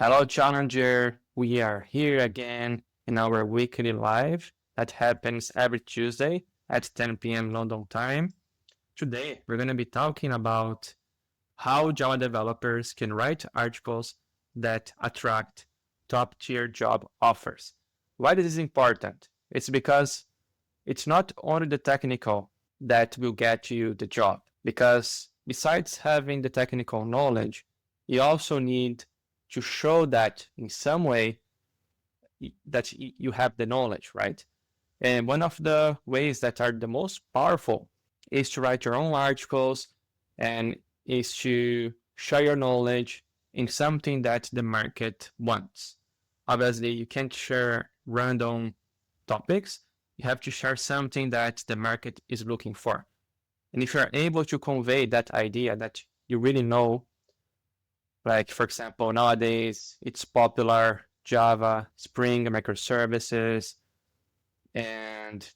Hello, Challenger. We are here again in our weekly live that happens every Tuesday at 10 p.m. London time. Today, we're going to be talking about how Java developers can write articles that attract top tier job offers. Why this is important? It's because it's not only the technical that will get you the job, because besides having the technical knowledge, you also need to show that in some way that you have the knowledge, right? And one of the ways that are the most powerful is to write your own articles and is to share your knowledge in something that the market wants. Obviously, you can't share random topics. You have to share something that the market is looking for. And if you're able to convey that idea that you really know, like for example, nowadays it's popular Java, Spring, microservices, and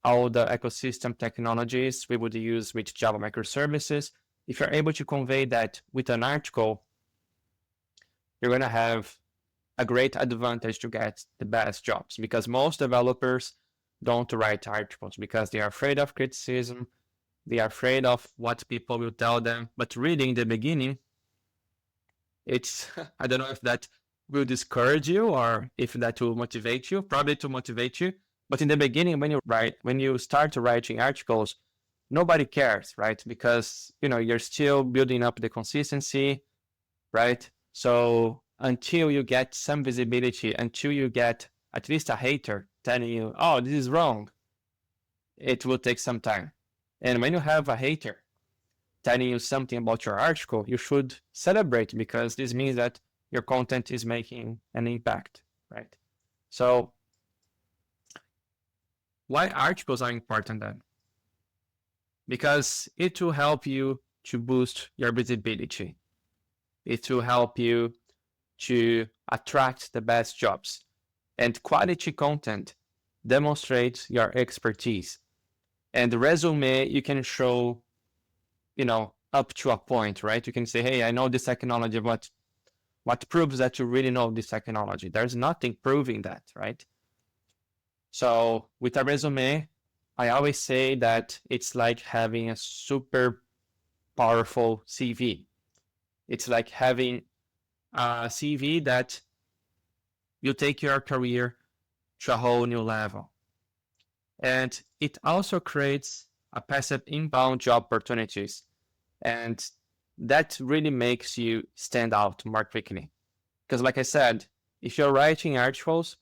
all the ecosystem technologies we would use with Java microservices. If you're able to convey that with an article, you're going to have a great advantage to get the best jobs, because most developers don't write articles because they are afraid of criticism. They are afraid of what people will tell them. But really, in the beginning, it's, I don't know if that will discourage you or if that will motivate you, probably to motivate you. But in the beginning, when you start writing articles, nobody cares, right? Because, you're still building up the consistency, right? So until you get some visibility, until you get at least a hater telling you, oh, this is wrong, it will take some time. And when you have a hater telling you something about your article, you should celebrate, because this means that your content is making an impact, right? So why articles are important then? Because it will help you to boost your visibility. It will help you to attract the best jobs. And quality content demonstrates your expertise. And the resume, you can show, up to a point, right? You can say, hey, I know this technology, but what proves that you really know this technology? There's nothing proving that, right? So with a resume, I always say that it's like having a super powerful CV. It's like having a CV that will take your career to a whole new level. And it also creates a passive inbound job opportunities. And that really makes you stand out more quickly. Because like I said, if you're writing articles,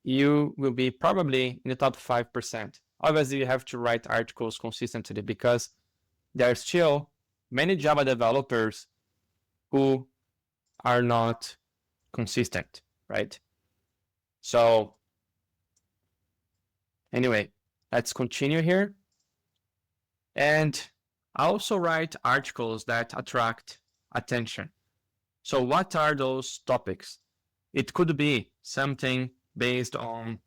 you will be probably in the top 5%. Obviously, you have to write articles consistently, because there are still many Java developers who are not consistent, right? So anyway, let's continue here. And I also write articles that attract attention. So what are those topics? It could be something based on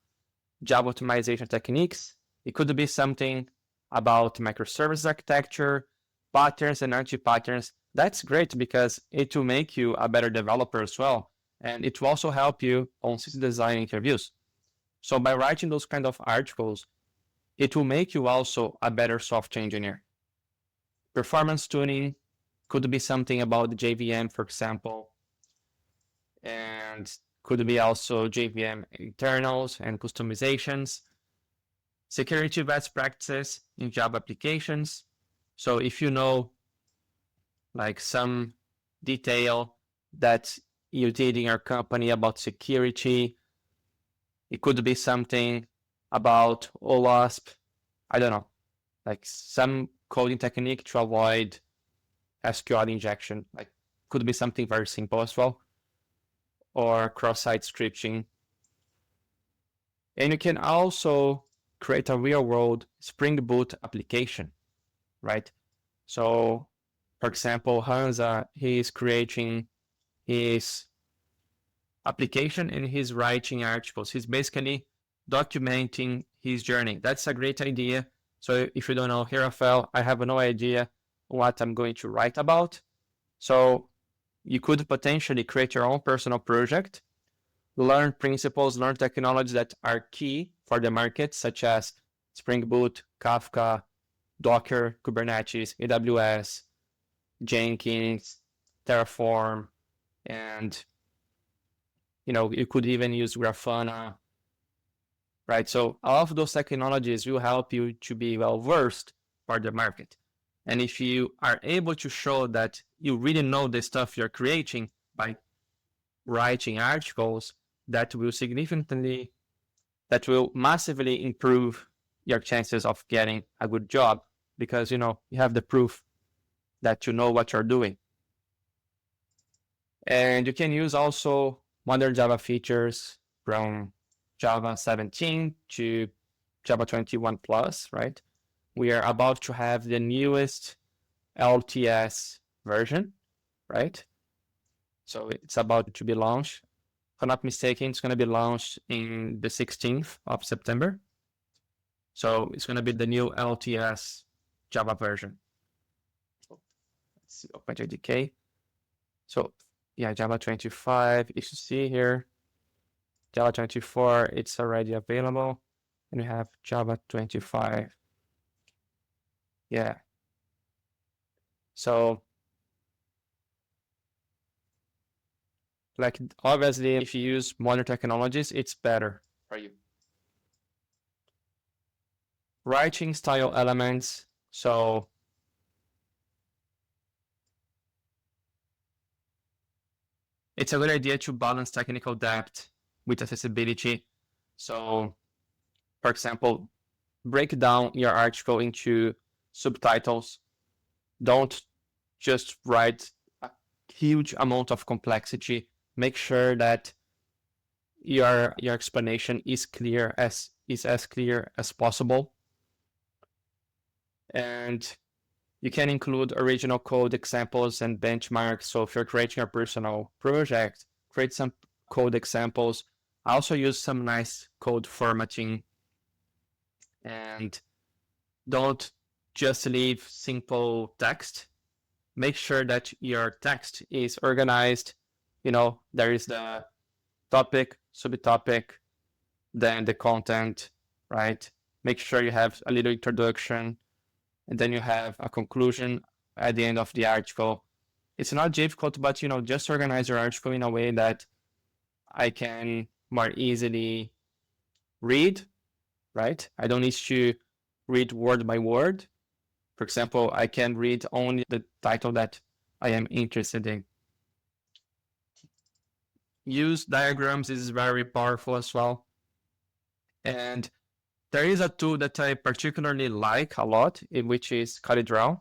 Java optimization techniques. It could be something about microservice architecture, patterns and anti-patterns. That's great, because it will make you a better developer as well. And it will also help you on system design interviews. So by writing those kind of articles, it will make you also a better software engineer. Performance tuning could be something about the JVM, for example, and could be also JVM internals and customizations. Security best practices in Java applications. So if you know like some detail that you did in your company about security, it could be something about OWASP, I don't know, like some coding technique to avoid SQL injection, like could be something very simple as well, or cross-site scripting. And you can also create a real-world Spring Boot application, right? So, for example, Hansa, he is creating his application and he's writing articles. He's basically documenting his journey. That's a great idea. So if you don't know, here, Rafael, I have no idea what I'm going to write about. So you could potentially create your own personal project, learn principles, learn technologies that are key for the market, such as Spring Boot, Kafka, Docker, Kubernetes, AWS, Jenkins, Terraform, and you could even use Grafana, right? So all of those technologies will help you to be well versed for the market. And if you are able to show that you really know the stuff you're creating by writing articles, that will massively improve your chances of getting a good job, because you have the proof that you know what you're doing. And you can use also modern Java features from Java 17 to Java 21 plus, right? We are about to have the newest LTS version, right? So it's about to be launched. If I'm not mistaken, it's going to be launched in the 16th of September. So it's going to be the new LTS Java version. Let's see, OpenJDK. So yeah, Java 25, you should see here. Java 24, it's already available. And we have Java 25. Yeah. So, like, obviously, if you use modern technologies, it's better for you. Writing style elements. So, it's a good idea to balance technical depth with accessibility. So, for example, break down your article into subtitles. Don't just write a huge amount of complexity. Make sure that your explanation is as clear as possible. And you can include original code examples and benchmarks. So if you're creating a personal project, create some code examples. Also use some nice code formatting. And don't just leave simple text. Make sure that your text is organized. There is the topic, subtopic, then the content, right? Make sure you have a little introduction, and then you have a conclusion at the end of the article. It's not difficult, but just organize your article in a way that I can more easily read, right? I don't need to read word by word. For example, I can read only the title that I am interested in. Use diagrams is very powerful as well. And there is a tool that I particularly like a lot, which is CorelDRAW.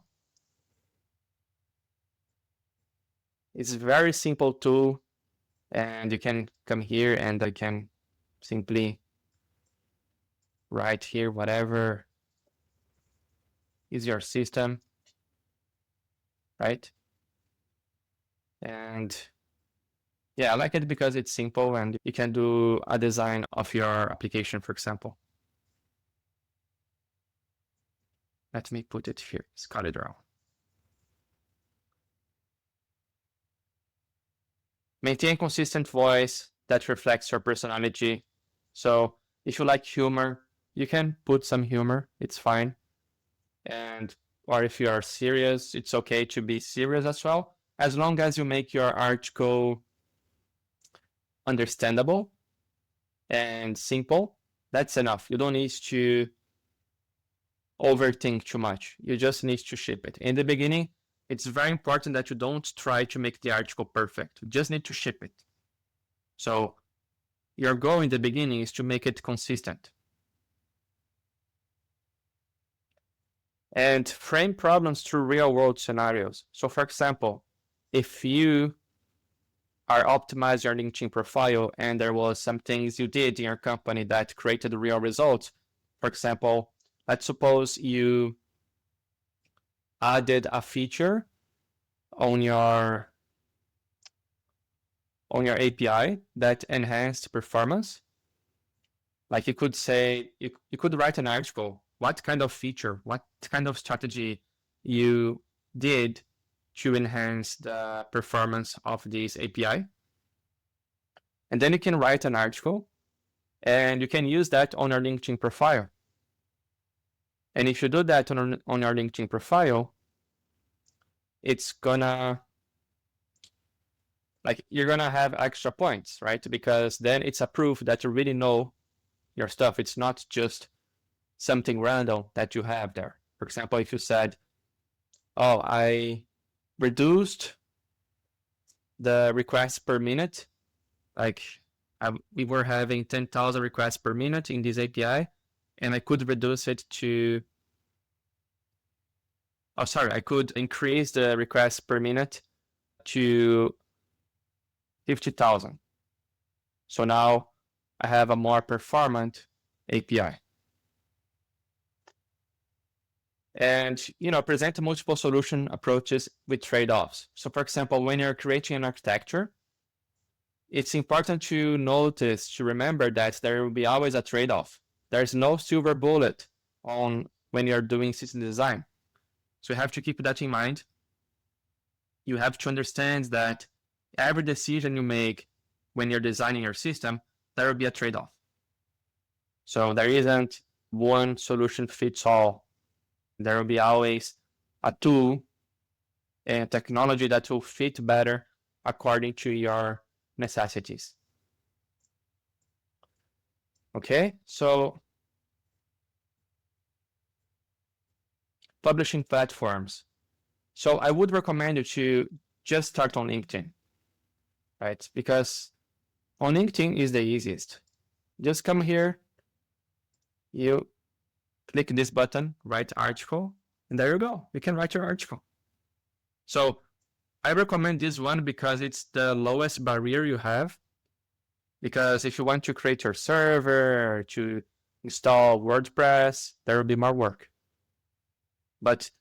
It's a very simple tool, and you can come here and I can simply write here whatever is your system, right? And yeah, I like it because it's simple and you can do a design of your application, for example. Let me put it here, it's CorelDRAW. Maintain consistent voice that reflects your personality. So if you like humor, you can put some humor, it's fine. Or if you are serious, it's okay to be serious as well, as long as you make your article understandable and simple. That's enough. You don't need to overthink too much. You just need to ship it. In the beginning, it's very important that you don't try to make the article perfect. You just need to ship it. So your goal in the beginning is to make it consistent. And frame problems through real-world scenarios. So for example, if you are optimizing your LinkedIn profile and there was some things you did in your company that created real results, for example, let's suppose you added a feature on your API that enhanced performance. Like you could say, you could write an article, what kind of feature, what kind of strategy you did to enhance the performance of this API. And then you can write an article and you can use that on your LinkedIn profile. And if you do that on your LinkedIn profile, it's gonna, like, you're gonna have extra points, right? Because then it's a proof that you really know your stuff. It's not just something random that you have there. For example, if you said, oh, I reduced the requests per minute, like we were having 10,000 requests per minute in this API, and I could reduce it to, I could increase the requests per minute to 50,000. So now I have a more performant API. And, present multiple solution approaches with trade-offs. So for example, when you're creating an architecture, it's important to remember that there will be always a trade-off. There's no silver bullet on when you're doing system design. So you have to keep that in mind. You have to understand that every decision you make when you're designing your system, there will be a trade-off. So there isn't one solution fits all. There will be always a tool and technology that will fit better according to your necessities. Okay, so publishing platforms. So I would recommend you to just start on LinkedIn, right? Because on LinkedIn is the easiest. Just come here, you click this button, write article, and there you go. You can write your article. So I recommend this one because it's the lowest barrier you have. Because if you want to create your server, or to install WordPress, there will be more work. But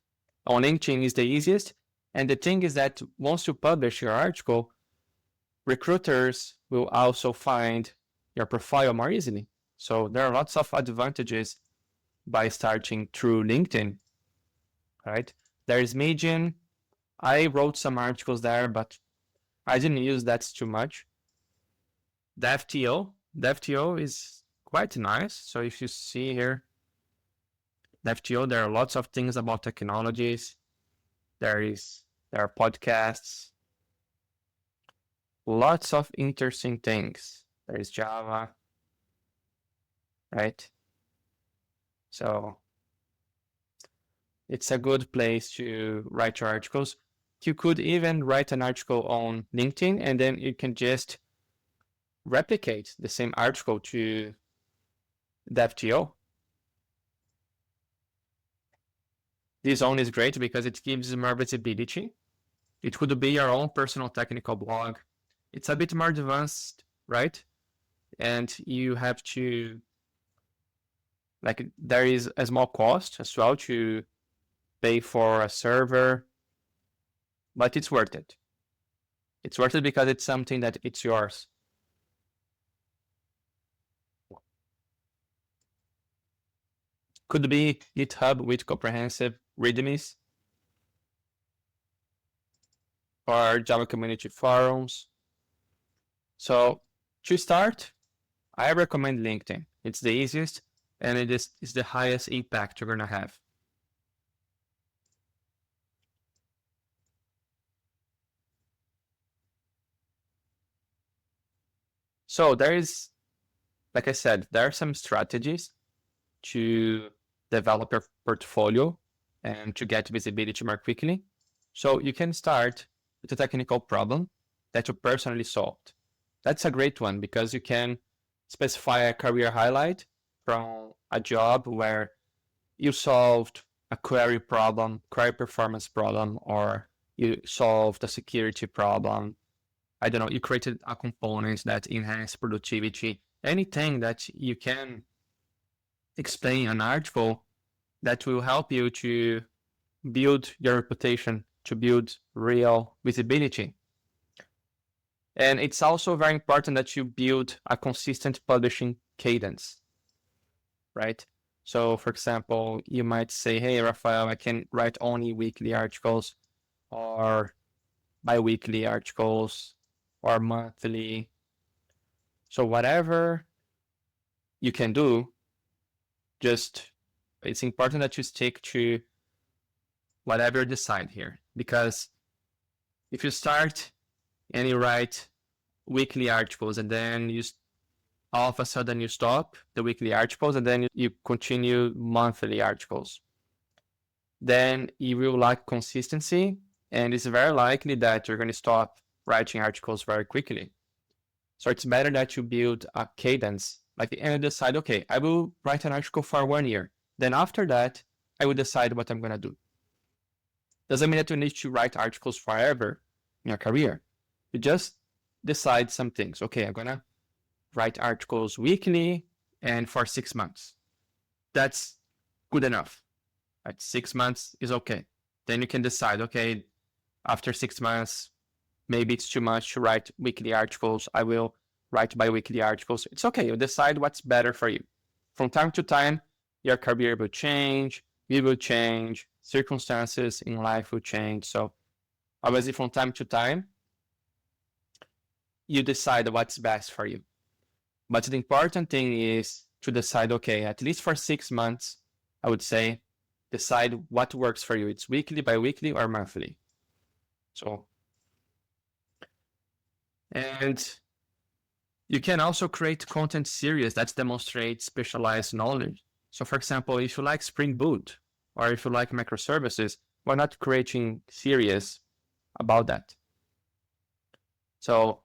on LinkedIn is the easiest. And the thing is that once you publish your article, recruiters will also find your profile more easily. So there are lots of advantages by starting through LinkedIn, right? There's Medium. I wrote some articles there, but I didn't use that too much. DevTO is quite nice. So if you see here, DevTO, there are lots of things about technologies. There are podcasts, lots of interesting things. There is Java, right? So it's a good place to write your articles. You could even write an article on LinkedIn, and then you can just replicate the same article to DevTO. This zone is great because it gives more visibility. It could be your own personal technical blog. It's a bit more advanced, right? And you have to, there is a small cost as well to pay for a server, but it's worth it. It's worth it because it's something that it's yours. Could be GitHub with comprehensive readmes, or Java community forums. So to start, I recommend LinkedIn. It's the easiest, and it is the highest impact you're gonna have. So there is, like I said, there are some strategies to develop your portfolio and to get visibility more quickly. So you can start with a technical problem that you personally solved. That's a great one because you can specify a career highlight from a job where you solved a query problem, query performance problem, or you solved a security problem. I don't know, you created a component that enhanced productivity. Anything that you can explain an article that will help you to build your reputation, to build real visibility. And it's also very important that you build a consistent publishing cadence, right? So for example, you might say, hey, Rafael, I can write only weekly articles, or bi-weekly articles or monthly. So whatever you can do, just it's important that you stick to whatever you decide here. Because if you start and you write weekly articles and then all of a sudden you stop the weekly articles and then you continue monthly articles, then you will lack consistency, and it's very likely that you're going to stop writing articles very quickly. So it's better that you build a cadence, like, and decide, okay, I will write an article for 1 year. Then after that, I will decide what I'm going to do. Doesn't mean that you need to write articles forever in your career. You just decide some things. Okay, I'm going to write articles weekly and for 6 months. That's good enough. Right? 6 months is okay. Then you can decide, okay, after 6 months, maybe it's too much to write weekly articles. I will write bi-weekly articles. It's okay. You decide what's better for you. From time to time, your career will change, you will change, circumstances in life will change. So obviously from time to time, you decide what's best for you. But the important thing is to decide, okay, at least for 6 months, I would say, decide what works for you. It's weekly, bi-weekly, or monthly. So, and you can also create content series that demonstrate specialized knowledge. So for example, if you like Spring Boot or if you like microservices, why not creating series about that? So,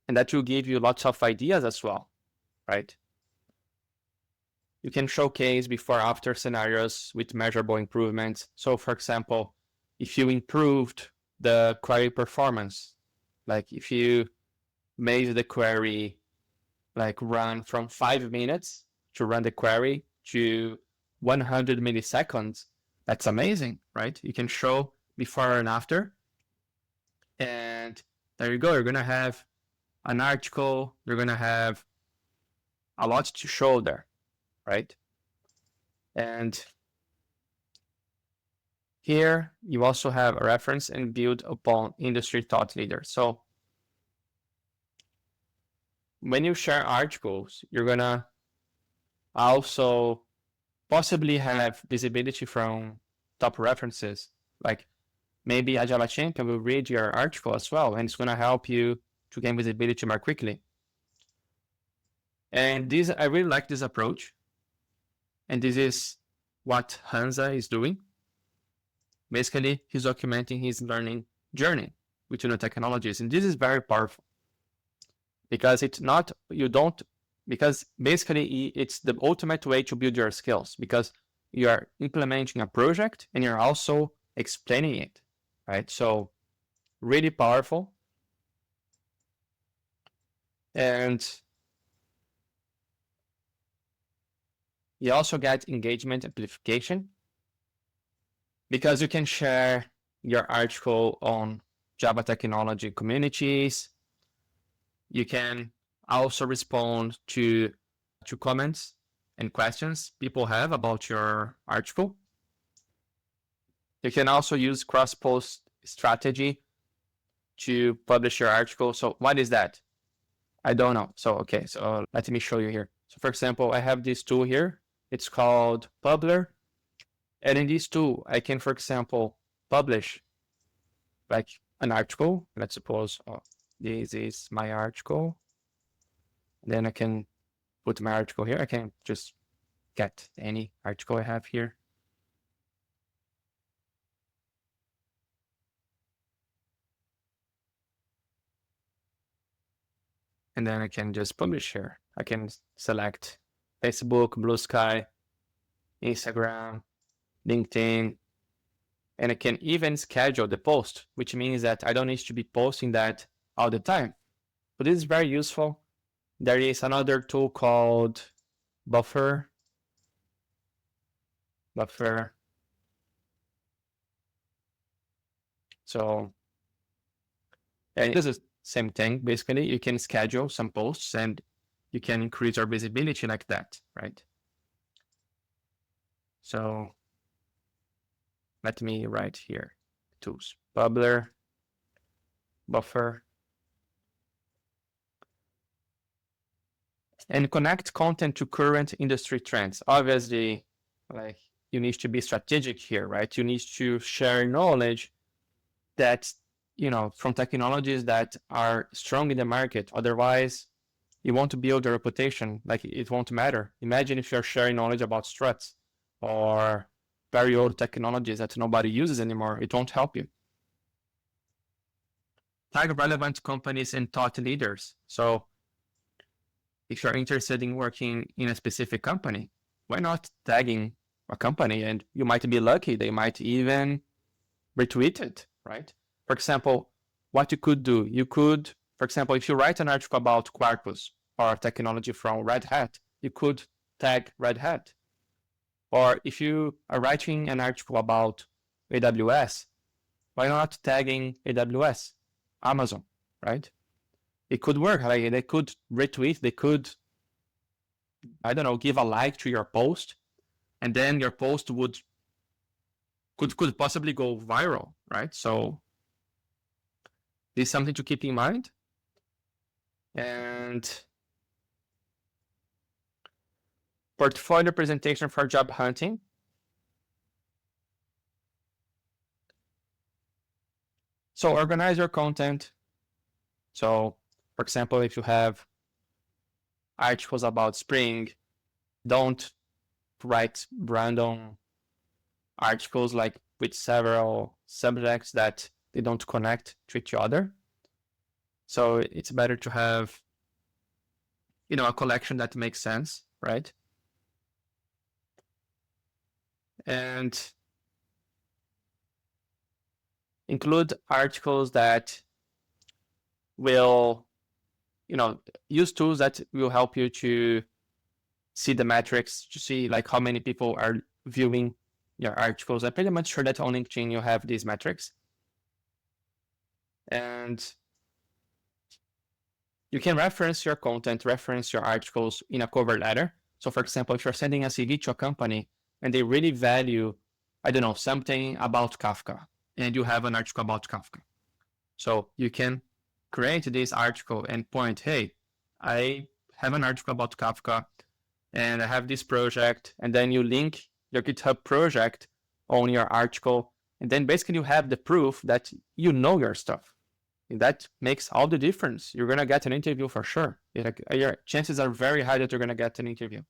and that will give you lots of ideas as well, right? You can showcase before after scenarios with measurable improvements. So for example, if you improved the query performance, like if you made the query like run from 5 minutes to run the query to 100 milliseconds, that's amazing, right? You can show before and after. And there you go. You're going to have an article. You're going to have a lot to show there, right? And here you also have a reference and build upon industry thought leaders. So when you share articles, you're going to also possibly have visibility from top references. Like maybe Agile Champion will read your article as well, and it's going to help you to gain visibility more quickly. And this, I really like this approach. And this is what Hansa is doing. Basically, he's documenting his learning journey with new technologies. And this is very powerful because it's not, because basically it's the ultimate way to build your skills, because you are implementing a project and you're also explaining it, right? So really powerful. And you also get engagement amplification because you can share your article on Java technology communities. You can also respond to comments and questions people have about your article. You can also use cross-post strategy to publish your article. So what is that? I don't know. So, okay, so let me show you here. So for example, I have this tool here. It's called Publer. And in this tool, I can, for example, publish like an article. Let's suppose this is my article. Then I can put my article here. I can just get any article I have here. And then I can just publish here. I can select Facebook, Blue Sky, Instagram, LinkedIn, and I can even schedule the post, which means that I don't need to be posting that all the time. But this is very useful. There is another tool called Buffer. So, and this is the same thing. Basically, you can schedule some posts and you can increase your visibility like that, right? So let me write here tools. Bubbler, Buffer, and connect content to current industry trends. Obviously, like you need to be strategic here, right? You need to share knowledge that, from technologies that are strong in the market. Otherwise, you want to build a reputation, like it won't matter. Imagine if you're sharing knowledge about struts or very old technologies that nobody uses anymore, it won't help you. Tag relevant companies and thought leaders. So if you're interested in working in a specific company, why not tagging a company? And you might be lucky, they might even retweet it, right? For example, what you could do, for example, if you write an article about Quarkus or technology from Red Hat, you could tag Red Hat. Or if you are writing an article about AWS, why not tagging AWS, Amazon, right? It could work. Like they could retweet, they could, I don't know, give a like to your post, and then your post could possibly go viral, right? So this is something to keep in mind. And portfolio presentation for job hunting. So organize your content. So, for example, if you have articles about Spring, don't write random articles like with several subjects that they don't connect to each other. So it's better to have, a collection that makes sense, right? And include articles that will, use tools that will help you to see the metrics, to see like how many people are viewing your articles. I'm pretty much sure that on LinkedIn you have these metrics. And you can reference your content, reference your articles in a cover letter. So for example, if you're sending a CV to a company and they really value, I don't know, something about Kafka, and you have an article about Kafka. So you can create this article and point, hey, I have an article about Kafka and I have this project, and then you link your GitHub project on your article, and then basically you have the proof that you know your stuff. And that makes all the difference. You're going to get an interview for sure. Your chances are very high that you're going to get an interview.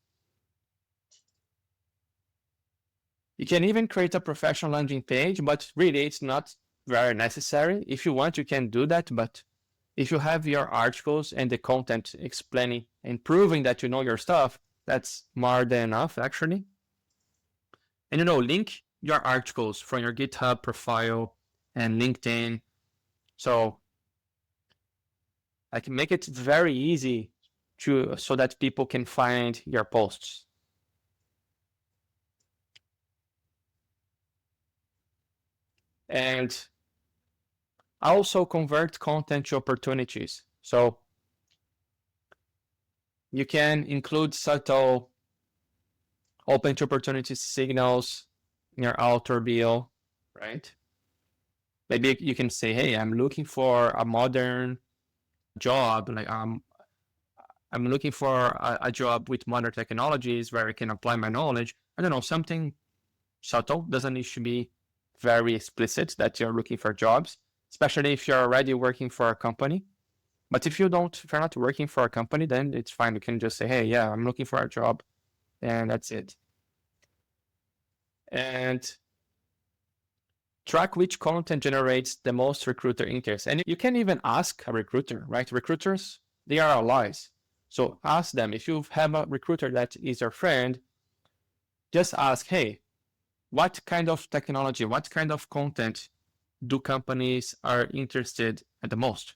You can even create a professional landing page, but really it's not very necessary. If you want, you can do that, but if you have your articles and the content explaining and proving that you know your stuff, that's more than enough, actually. And link your articles from your GitHub profile and LinkedIn. So I can make it very easy so that people can find your posts. And also convert content to opportunities. So you can include subtle open to opportunity signals in your author bio, right? Maybe you can say, hey, I'm looking for a modern job. Like I'm looking for a job with modern technologies where I can apply my knowledge. I don't know, something subtle. Doesn't need to be very explicit that you're looking for jobs, especially if you're already working for a company. But if you're not working for a company, then it's fine. You can just say, hey, yeah, I'm looking for a job, and that's it. And track which content generates the most recruiter interest. And you can even ask a recruiter, right? Recruiters, they are allies. So ask them. If you have a recruiter that is your friend, just ask, hey, what kind of technology, what kind of content do companies are interested at the most?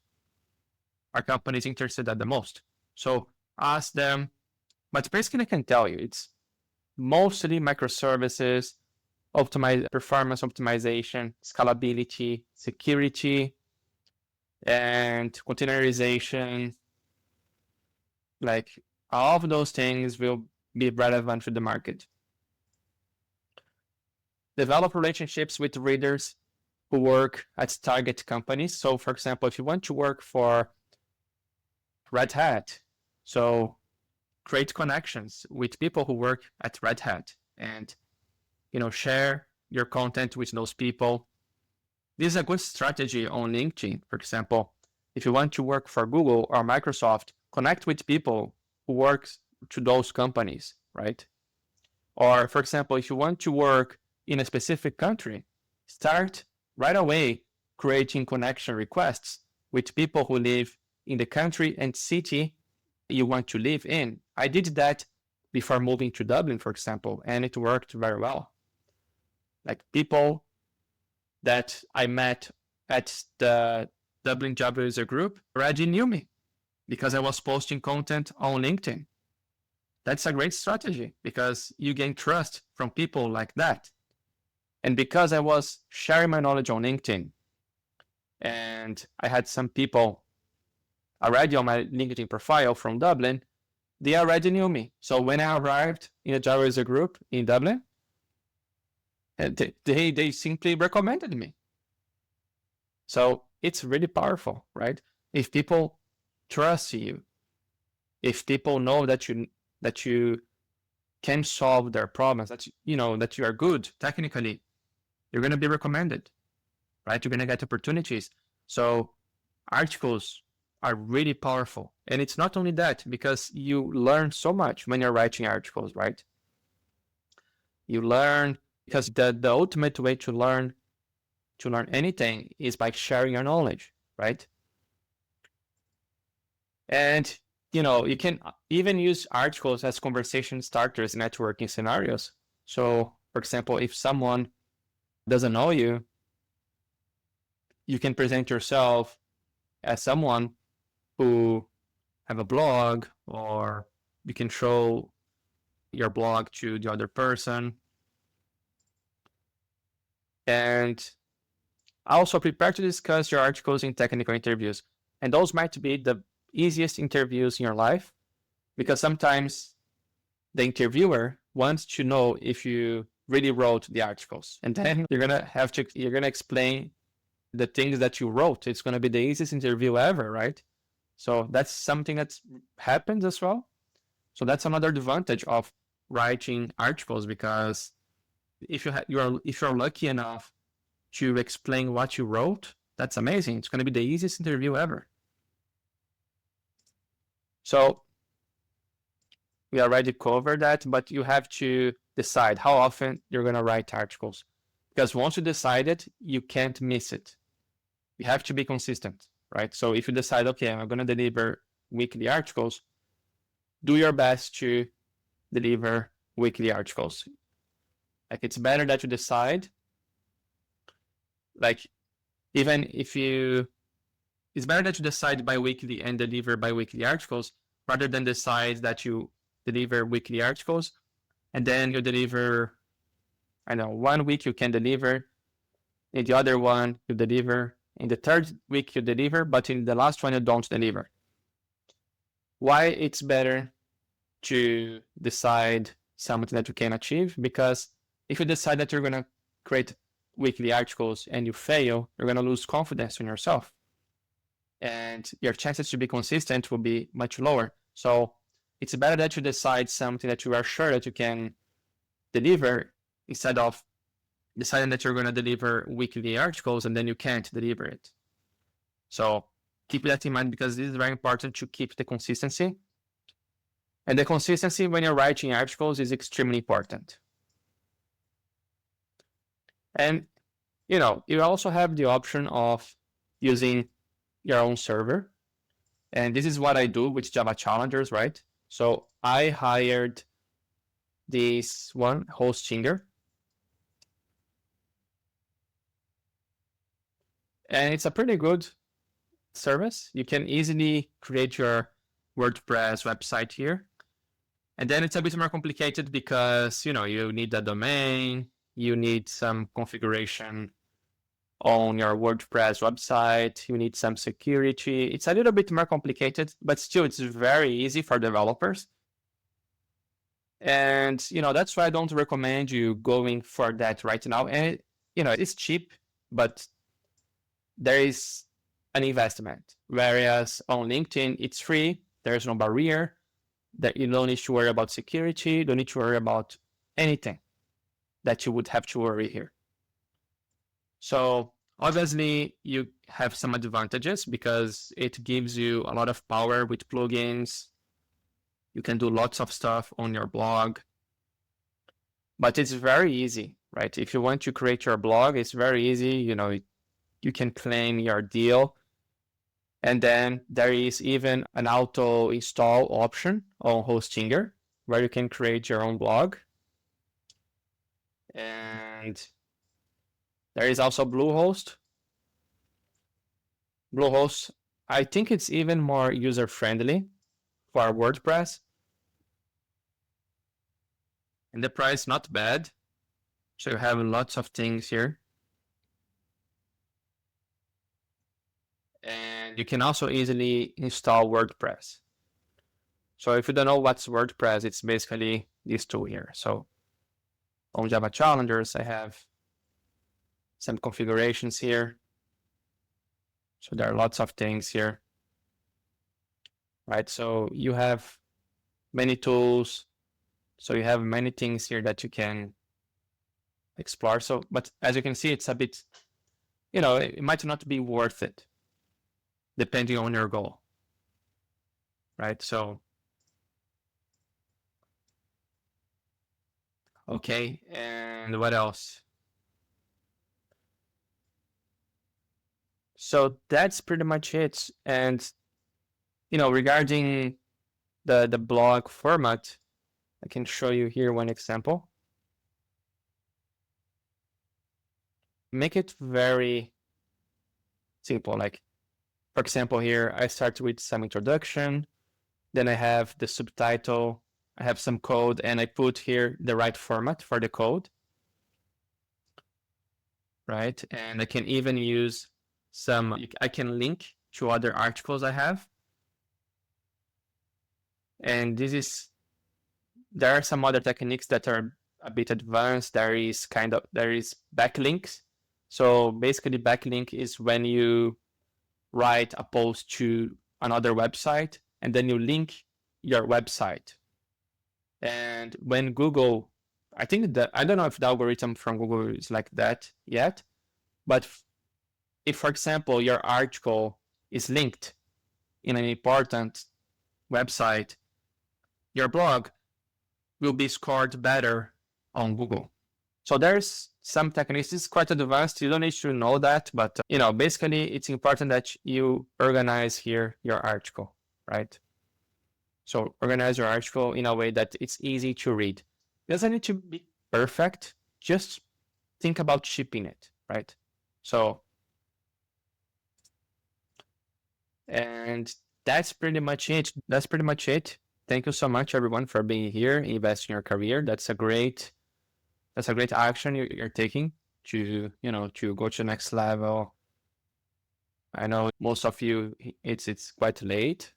Are companies interested at the most? So ask them, but basically I can tell you, it's mostly microservices, performance optimization, scalability, security, and containerization. Like all of those things will be relevant to the market. Develop relationships with readers. who work at target companies. So for example, if you want to work for Red Hat, so create connections with people who work at Red Hat and, share your content with those people. This is a good strategy on LinkedIn. For example, if you want to work for Google or Microsoft, connect with people who work to those companies, right? Or for example, if you want to work in a specific country, start right away creating connection requests with people who live in the country and city you want to live in. I did that before moving to Dublin, for example, and it worked very well. Like people that I met at the Dublin Job User Group already knew me because I was posting content on LinkedIn. That's a great strategy because you gain trust from people like that. And because I was sharing my knowledge on LinkedIn and I had some people already on my LinkedIn profile from Dublin, they already knew me. So when I arrived in a Java User Group in Dublin, they simply recommended me. So it's really powerful, right? If people trust you, if people know that you can solve their problems, that you are good technically, you're going to be recommended, right? You're going to get opportunities. So articles are really powerful. And it's not only that, because you learn so much when you're writing articles, right? You learn because the ultimate way to learn anything is by sharing your knowledge, right? And you can even use articles as conversation starters in networking scenarios. So for example, if someone doesn't know you, you can present yourself as someone who have a blog, or you can show your blog to the other person. And also prepare to discuss your articles in technical interviews. And those might be the easiest interviews in your life, because sometimes the interviewer wants to know if you really wrote the articles. And then you're going to explain the things that you wrote. It's going to be the easiest interview ever, right? So that's something that happens as well. So that's another advantage of writing articles, because if you're lucky enough to explain what you wrote, that's amazing. It's going to be the easiest interview ever. So we already covered that, but you have to decide how often you're going to write articles, because once you decide it, you can't miss it. You have to be consistent, right? So if you decide, okay, I'm going to deliver weekly articles, do your best to deliver weekly articles. Like, it's better that you decide, like, even if it's better that you decide bi-weekly and deliver bi-weekly articles, rather than decide that you deliver weekly articles and then you deliver, 1 week you can deliver, in the other one you deliver, in the third week you deliver, but in the last one you don't deliver. Why it's better to decide something that you can achieve? Because if you decide that you're going to create weekly articles and you fail, you're going to lose confidence in yourself, and your chances to be consistent will be much lower. So it's better that you decide something that you are sure that you can deliver, instead of deciding that you're going to deliver weekly articles and then you can't deliver it. So keep that in mind, because this is very important to keep the consistency. And the consistency when you're writing articles is extremely important. And you also have the option of using your own server. And this is what I do with Java Challengers, right? So I hired this one, Hostinger. And it's a pretty good service. You can easily create your WordPress website here. And then it's a bit more complicated because, you need a domain, you need some configuration on your WordPress website, you need some security. It's a little bit more complicated, but still it's very easy for developers. And, that's why I don't recommend you going for that right now. And, it's cheap, but there is an investment. Whereas on LinkedIn, it's free. There's no barrier. That you don't need to worry about security. You don't need to worry about anything that you would have to worry here. So obviously you have some advantages because it gives you a lot of power with plugins. You can do lots of stuff on your blog, but it's very easy, right? If you want to create your blog, it's very easy. You can claim your deal. And then there is even an auto install option on Hostinger where you can create your own blog. And there is also Bluehost. Bluehost, I think it's even more user-friendly for WordPress. And the price not bad. So you have lots of things here. And you can also easily install WordPress. So if you don't know what's WordPress, it's basically this tool here. So on Java Challengers, I have some configurations here. So there are lots of things here, right? So you have many tools. So you have many things here that you can explore. So, but as you can see, it's a bit, it might not be worth it depending on your goal, right? So, okay, and what else? So that's pretty much it. And, regarding the blog format, I can show you here one example. Make it very simple. Like, for example, here I start with some introduction, then I have the subtitle, I have some code, and I put here the right format for the code, right? And I can even use I can link to other articles I have. And there are some other techniques that are a bit advanced. There is backlinks. So basically backlink is when you write a post to another website and then you link your website. And when Google, I don't know if the algorithm from Google is like that yet, but if, for example, your article is linked in an important website, your blog will be scored better on Google. So there's some techniques. It's quite advanced. You don't need to know that, but basically it's important that you organize here your article, right? So organize your article in a way that it's easy to read. It doesn't need to be perfect. Just think about shipping it, right? So, and that's pretty much it. Thank you so much, everyone, for being here, invest in your career. That's a great action you're taking to go to the next level. I know most of you, it's quite late,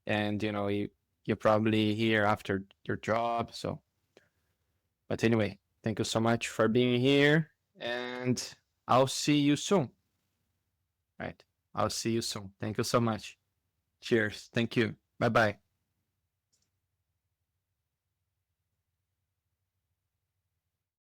and you're probably here after your job. So, but anyway, thank you so much for being here, and I'll see you soon. Right, I'll see you soon. Thank you so much. Cheers. Thank you. Bye bye.